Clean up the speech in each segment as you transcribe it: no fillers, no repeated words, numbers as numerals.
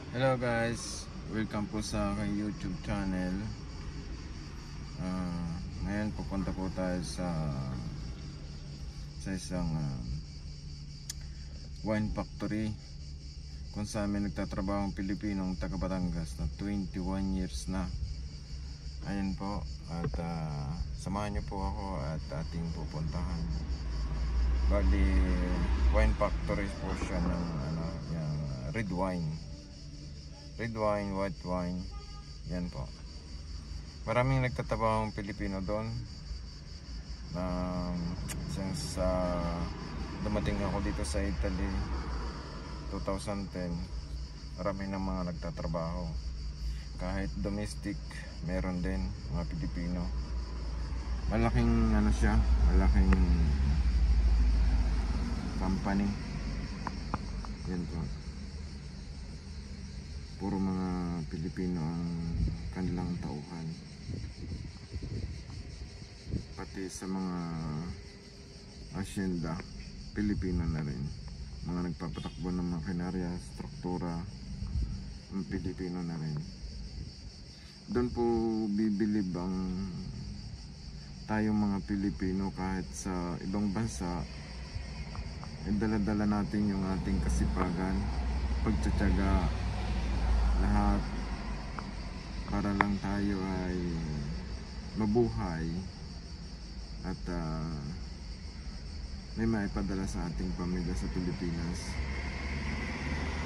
Hello guys, welcome po sa aking YouTube channel. Ngayon pupunta po tayo sa isang wine factory kung saan may nagtatrabaho ang Pilipinong taga Batangas na 21 years na. Ayan po, at samahan niyo po ako at ating pupuntahan. Bali, wine factory po siya ng yung red wine, white wine. Yan po. Maraming nagtatabang Pilipino doon. Since dumating ako dito sa Italy 2010, marami ng mga nagtatrabaho. Kahit domestic, meron din mga Pilipino. Malaking malaking company. Yan po. Puro mga Pilipino ang kanilang tauhan. Pati sa mga asyenda, Pilipino na rin. Mga nagpapatakbo ng makinarya, struktura, ang Pilipino na rin. Doon po bibilib ang tayong mga Pilipino kahit sa ibang bansa. Dala-dala natin yung ating kasipagan, pagtsatsaga, lahat para lang tayo ay mabuhay at may maipadala sa ating pamilya sa Pilipinas.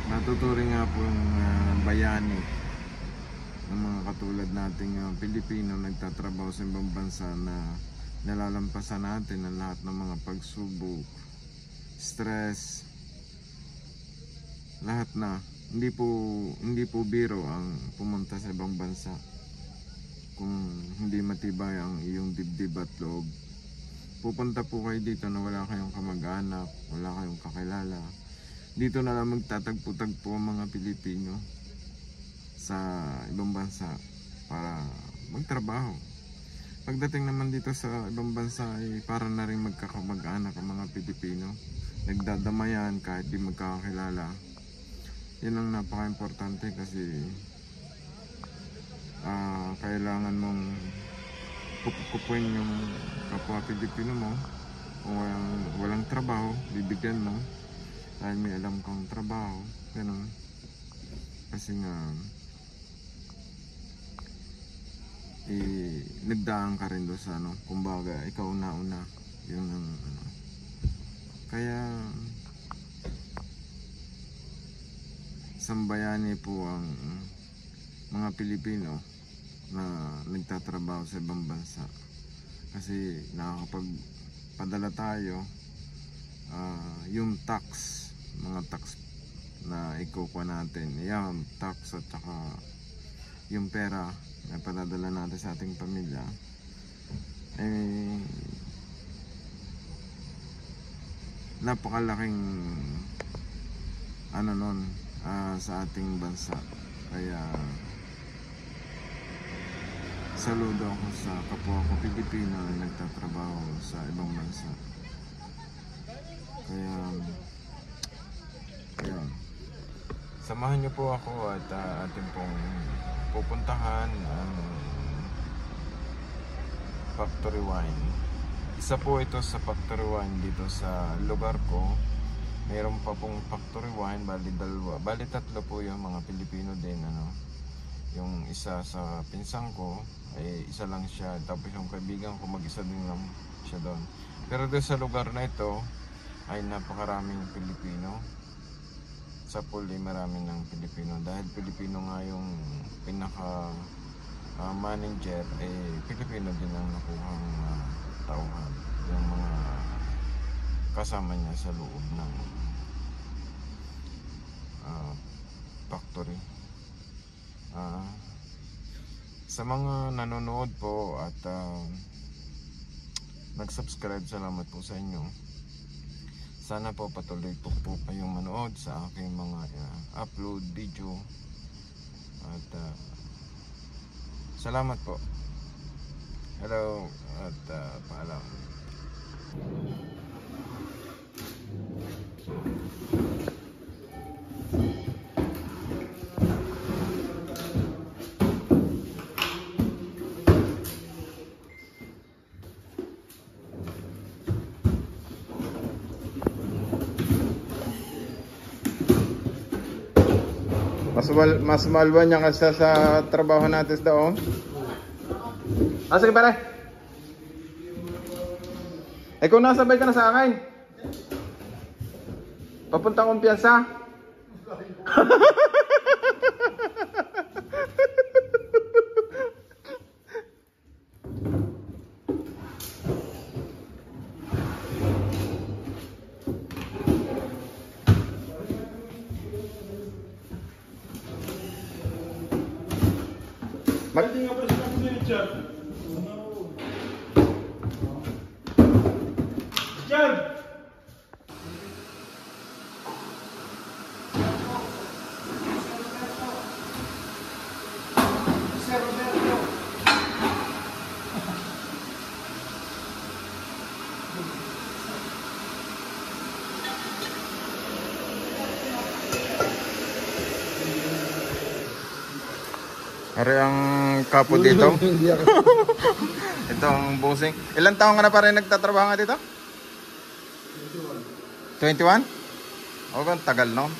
Natuturing nga po yung bayani ng mga katulad nating Pilipino nagtatrabaho sa ibang bansa na nalalampasan natin ang lahat ng mga pagsubok, stress, lahat na. Hindi po biro ang pumunta sa ibang bansa kung hindi matibay ang iyong dibdib at loob. Pupunta po kayo dito na wala kayong kamag-anak, wala kayong kakilala. Dito na lang magtatagpo-tagpo ang mga Pilipino sa ibang bansa para magtrabaho. Pagdating naman dito sa ibang bansa ay para na rin magkakamag-anak ang mga Pilipino. Nagdadamayan kahit di magkakakilala. Yan ang napaka-importante kasi kailangan mong kupuin yung kapwa Pilipino mo. Kung walang trabaho, bibigyan mo dahil may alam kang trabaho. Ganun. Kasi nga nagdaan ka rin doon sa kumbaga ikaw una yun ang kaya sambayani po ang mga Pilipino na nagtatrabaho sa ibang bansa kasi nakakapagpadala tayo. Yung mga tax na ikukuha natin, yung tax at saka yung pera na panadala natin sa ating pamilya napakalaking sa ating bansa. Kaya saludo ako sa kapwa ko Pilipino na nagtatrabaho sa ibang bansa. Kaya ayun, samahan niyo po ako at ating pong pupuntahan ang factory wine. Isa po ito sa factory wine dito sa lugar ko. Mayroon pa pong factory wine, bali tatlo po yung mga Pilipino din. Yung isa sa pinsang ko ay isa lang siya, tapos yung kaibigan ko mag-isa din lang siya doon. Pero doon sa lugar na ito ay napakaraming Pilipino. Sa pool ay marami ng Pilipino dahil Pilipino nga yung pinaka manager, Pilipino din ang nakuhang tauhan, yung mga kasama niya sa loob ng factory. Sa mga nanonood po at nag-subscribe, salamat po sa inyo. Sana po patuloy po kayong manood sa aking mga upload video at salamat po. Hello at paalam. Mas malwan niya kasi sa trabaho natin daw. Sige pare. Ikaw nasabay ka na sa akin. Papuntang Kumpiyansa. Pwede nga pala sa kasi Richard. Richard! Ari ang kapo dito. Ito ang bossing. Ilang taon ka na pa rin nagtatrabaho nga dito? 21? O, ang tagal no?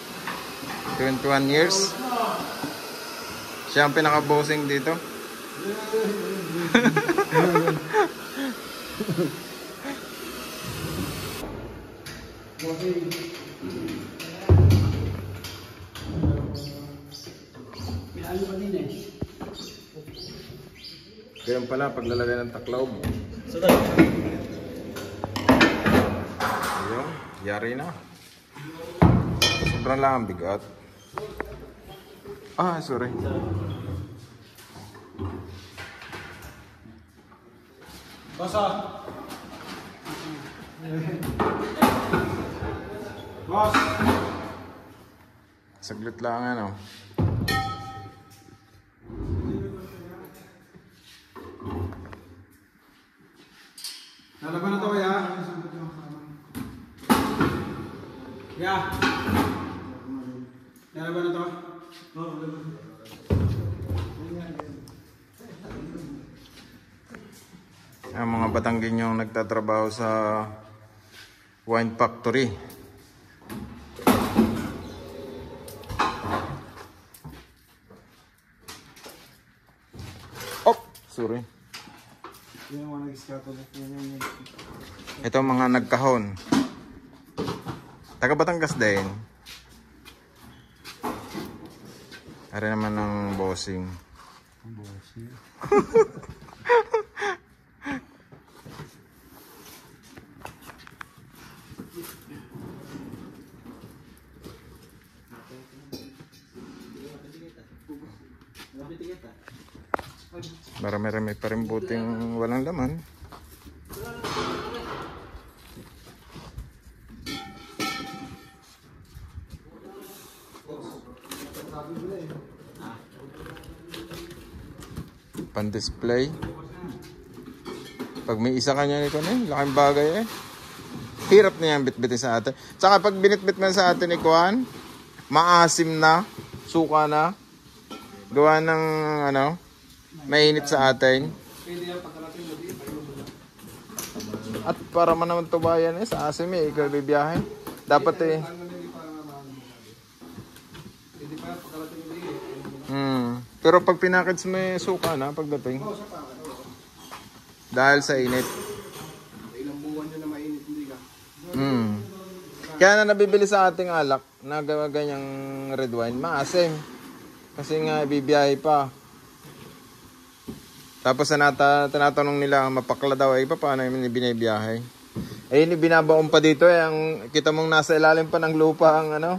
21 years. Siya ang pinaka-bossing dito. Ganyan pala paglalagay ng taklaw mo. Ayun, yari na. Sobrang lang ang bigat. Sorry. Basa! Boss! Saglit lang ano. Lalaban na to kaya? Ya! Lalaban na to? Oo, lalaban. Ang mga Batanggenyong nagtatrabaho sa wine factory. Sorry. Ito ang mga nagkahon. Taga Batangas din. Ari naman ng bossing. Bossing. Marami-rami pa rin buting walang laman. Pan-display. Pag may isa kanya nito na, laking bagay eh. Hirap na yan bitbitin sa atin. Tsaka pag binitbit man sa atin ikuan, maasim na, suka na. Gawa ng ano, mainit sa atin. At para man naman tubayan eh, sa asim eh, ikaw bibiyahe. Dapat eh. Pero pag pinakits may suka na pagdating. Dahil sa init. Ilang buwan nyo na mainit, hindi ka? Kaya na nabibili sa ating alak na ganyang red wine, maasim. Kasi nga bibiyahe pa. Tapos tinatanong nila, mapakla daw ay paano yung binibiyahe. Eh ini binabaon pa dito eh, ang kita mong nasa ilalim pa ng lupa ang ano,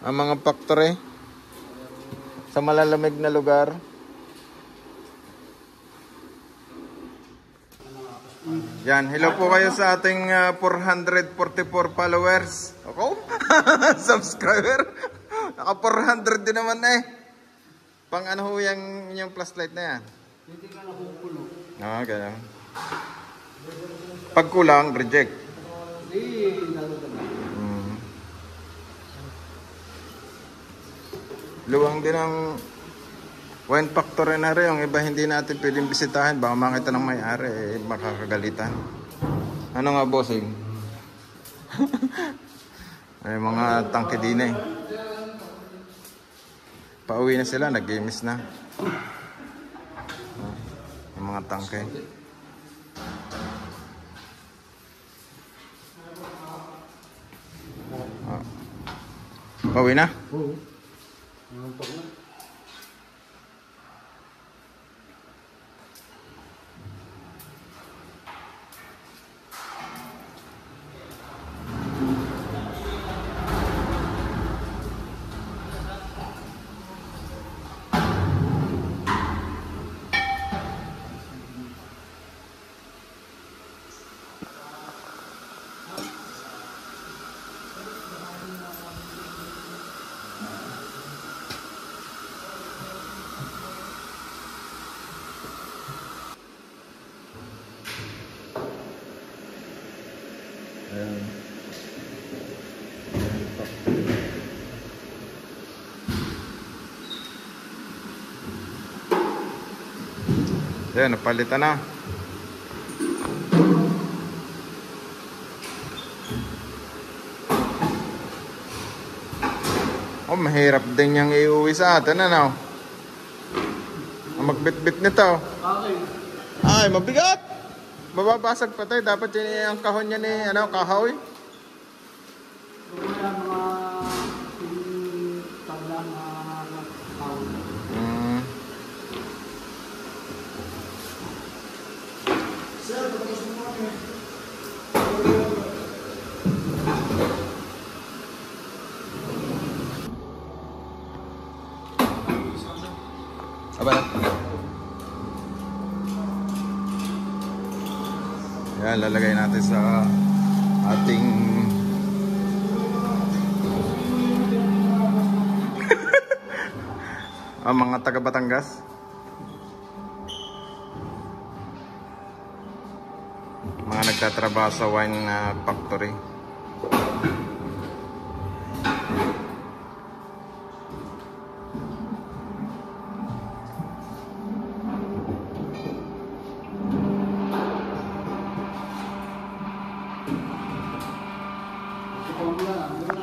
ang mga factory sa malalamig na lugar. Yan, hello po kayo sa ating 444 followers. Ako? Subscriber. Naka 400 din naman eh. Pang ano ho yung inyong flashlight na yan? Hindi ka nakukulo. Ganun. Pag kulang, reject. Luwang din ang wine factory na rin. Yung iba hindi natin pwedeng bisitahin. Baka makita ng may-ari, makakagalitan. Ano nga, bossing? Ay, mga tangke din eh. Pauwi na sila, nag-games na. Yung mga tangke. Pauwi na? Oo. Nantok na. Ayan, napalitan na. Oh, mahirap din yung iuwi sa atin, ano? Ang magbitbit nito. Okay. Ay, mabigat! Mababasag pa tayo. Dapat yun ang kahon niya ni, ano, kahoy. Ito po yan mga tabla na tao. Aba na. Yan, lalagay natin sa ating ang mga taga Batangas. Mga nagtatrabaho sa wine factory.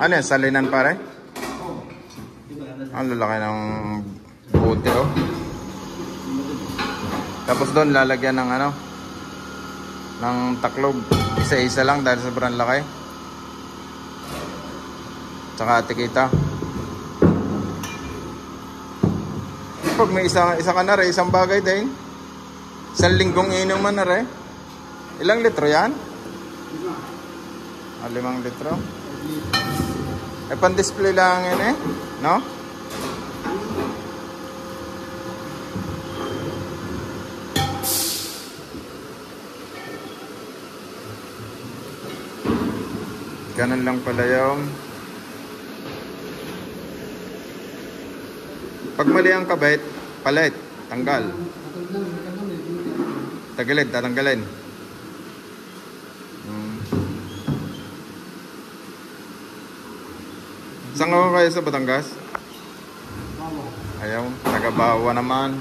Ano yan? Salinan pare? Ang lalaki ng bote, oh. Tapos doon lalagyan ng ano, ng taklog. Isa-isa lang dahil sobrang laki. Tsaka tikita. Pag may isa ka na rin, isang bagay din. Isang linggong inuman na rin. Ilang litro yan? 5 litro. Eh, pan-display lang yun eh, no? Ganun lang pala yung pag mali ang kabit, palit, tanggal. Tagilid, tatanggalin. Saan ka kayo sa Batangas? Ayaw, taga Bawa naman.